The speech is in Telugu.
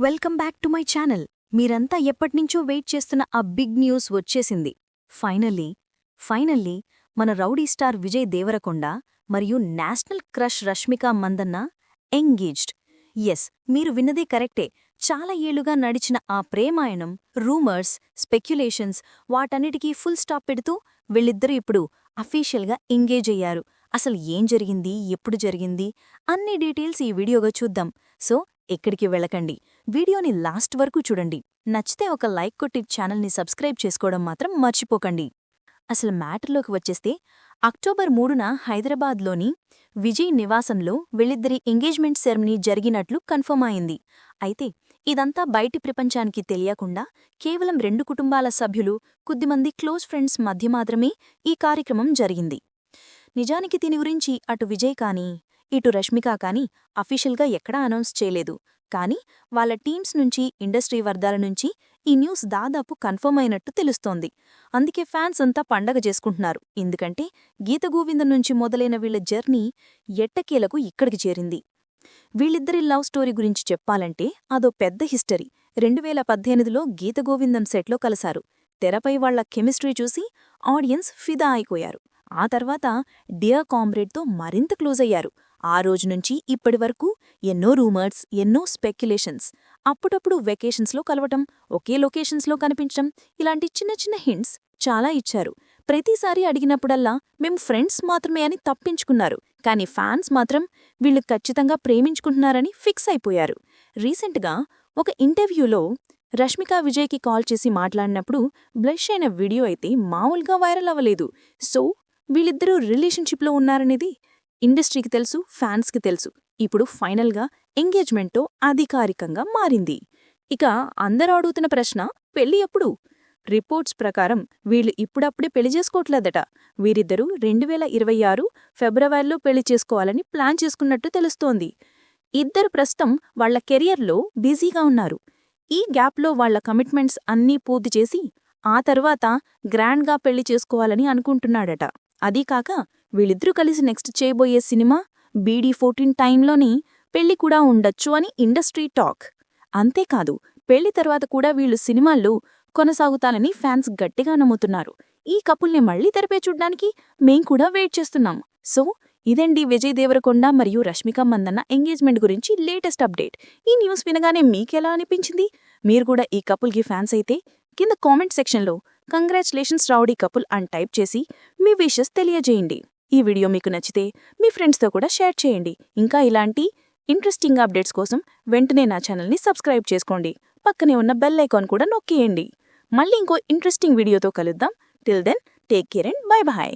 Welcome back to my channel. మీరంతా ఎప్పటినుంచో వెయిట్ చేస్తున్న ఆ బిగ్ న్యూస్ వచ్చేసింది. ఫైనల్లీ మన రౌడీ స్టార్ విజయ్ దేవరకొండ మరియు national crush Rashmika Mandanna engaged. Yes, మీరు విన్నదే కరెక్టే. చాలా ఏళ్లుగా నడిచిన ఆ ప్రేమాయణం, రూమర్స్, స్పెక్యులేషన్స్ వాటన్నిటికీ ఫుల్ స్టాప్ పెడుతూ వీళ్ళిద్దరూ ఇప్పుడు అఫీషియల్గా ఎంగేజ్ అయ్యారు. అసలు ఏం జరిగింది, ఎప్పుడు జరిగింది అన్ని డీటెయిల్స్ ఈ వీడియోగా చూద్దాం. సో ఎక్కడికి వెళ్ళకండి, వీడియోని లాస్ట్ వరకు చూడండి. నచ్చితే ఒక లైక్ కొట్టి ఛానల్ని సబ్స్క్రైబ్ చేసుకోవడం మాత్రం మర్చిపోకండి. అసలు మ్యాటర్లోకి వచ్చేస్తే అక్టోబర్ 3న హైదరాబాద్లోని విజయ్ నివాసంలో వీళ్ళిద్దరి ఎంగేజ్మెంట్ సెరమనీ జరిగినట్లు కన్ఫర్మ్ అయింది. అయితే ఇదంతా బయటి ప్రపంచానికి తెలియకుండా కేవలం 2 కుటుంబాల సభ్యులు, కొద్దిమంది క్లోజ్ ఫ్రెండ్స్ మధ్య మాత్రమే ఈ కార్యక్రమం జరిగింది. నిజానికి దీని గురించి అటు విజయ్ కానీ ఇటు రష్మిక కానీ అఫీషియల్గా ఎక్కడా అనౌన్స్ చేయలేదు. కానీ వాళ్ళ టీమ్స్ నుంచి, ఇండస్ట్రీ వర్గాల నుంచి ఈ న్యూస్ దాదాపు కన్ఫర్మ్ అయినట్టు తెలుస్తోంది. అందుకే ఫ్యాన్స్ అంతా పండగ చేసుకుంటున్నారు. ఎందుకంటే గీతగోవిందం నుంచి మొదలైన వీళ్ల జర్నీ ఎట్టకేలకు ఇక్కడికి చేరింది. వీళ్ళిద్దరి లవ్ స్టోరీ గురించి చెప్పాలంటే అదో పెద్ద హిస్టరీ. 2018లో గీతగోవిందం సెట్లో కలిశారు. తెరపై వాళ్ల కెమిస్ట్రీ చూసి ఆడియన్స్ ఫిదా అయిపోయారు. ఆ తర్వాత డియర్ కామ్రేడ్తో మరింత క్లోజ్ అయ్యారు. ఆ రోజు నుంచి ఇప్పటివరకు ఎన్నో రూమర్స్, ఎన్నో స్పెక్యులేషన్స్, అప్పుడప్పుడు వెకేషన్స్లో కలవటం, ఒకే లొకేషన్స్లో కనిపించటం, ఇలాంటి చిన్న చిన్న హింట్స్ చాలా ఇచ్చారు. ప్రతిసారి అడిగినప్పుడల్లా మేం ఫ్రెండ్స్ మాత్రమే అని తప్పించుకున్నారు. కానీ ఫ్యాన్స్ మాత్రం వీళ్ళు ఖచ్చితంగా ప్రేమించుకుంటున్నారని ఫిక్స్ అయిపోయారు. రీసెంట్గా ఒక ఇంటర్వ్యూలో రష్మిక విజయ్కి కాల్ చేసి మాట్లాడినప్పుడు బ్లష్ అయిన వీడియో అయితే మామూలుగా వైరల్ అవ్వలేదు. సో వీళ్ళిద్దరూ రిలేషన్షిప్లో ఉన్నారనేది ఇండస్ట్రీకి తెలుసు, ఫ్యాన్స్కి తెలుసు. ఇప్పుడు ఫైనల్గా ఎంగేజ్మెంట్తో అధికారికంగా మారింది. ఇక అందరూ అడుగుతున్న ప్రశ్న, పెళ్లి ఎప్పుడు? రిపోర్ట్స్ ప్రకారం వీళ్ళు ఇప్పుడప్పుడే పెళ్లి చేసుకోవట్లేదట. వీరిద్దరూ 2026 ఫిబ్రవరిలో పెళ్లి చేసుకోవాలని ప్లాన్ చేసుకున్నట్టు తెలుస్తోంది. ఇద్దరు ప్రస్తుతం వాళ్ల కెరియర్లో బిజీగా ఉన్నారు. ఈ గ్యాప్లో వాళ్ల కమిట్మెంట్స్ అన్నీ పూర్తి చేసి ఆ తర్వాత గ్రాండ్గా పెళ్లి చేసుకోవాలని అనుకుంటున్నాడట. అదీకాక వీళ్ళిద్దరూ కలిసి నెక్స్ట్ చేయబోయే సినిమా BD14 టైంలోని పెళ్లి కూడా ఉండొచ్చు అని ఇండస్ట్రీ టాక్. అంతేకాదు, పెళ్లి తర్వాత కూడా వీళ్ళు సినిమాల్లో కొనసాగుతారని ఫ్యాన్స్ గట్టిగా నమ్ముతున్నారు. ఈ కపుల్ని మళ్లీ తెరపై చూడ్డానికి మేం కూడా వెయిట్ చేస్తున్నాం. సో ఇదండి విజయ్ దేవరకొండ మరియు రష్మిక మందన్న ఎంగేజ్మెంట్ గురించి లేటెస్ట్ అప్డేట్. ఈ న్యూస్ వినగానే మీకెలా అనిపించింది? మీరు కూడా ఈ కపుల్కి ఫ్యాన్స్ అయితే కింద కామెంట్ సెక్షన్లో కంగ్రాచులేషన్స్ రౌడీ కపుల్ అని టైప్ చేసి మీ విషెస్ తెలియజేయండి. ఈ వీడియో మీకు నచ్చితే మీ ఫ్రెండ్స్తో కూడా షేర్ చేయండి. ఇంకా ఇలాంటి ఇంట్రెస్టింగ్ అప్డేట్స్ కోసం వెంటనే నా ఛానల్ని సబ్స్క్రైబ్ చేసుకోండి. పక్కనే ఉన్న బెల్ ఐకాన్ కూడా నొక్కేయండి. మళ్ళీ ఇంకో ఇంట్రెస్టింగ్ వీడియోతో కలుద్దాం. Till then take care and bye bye.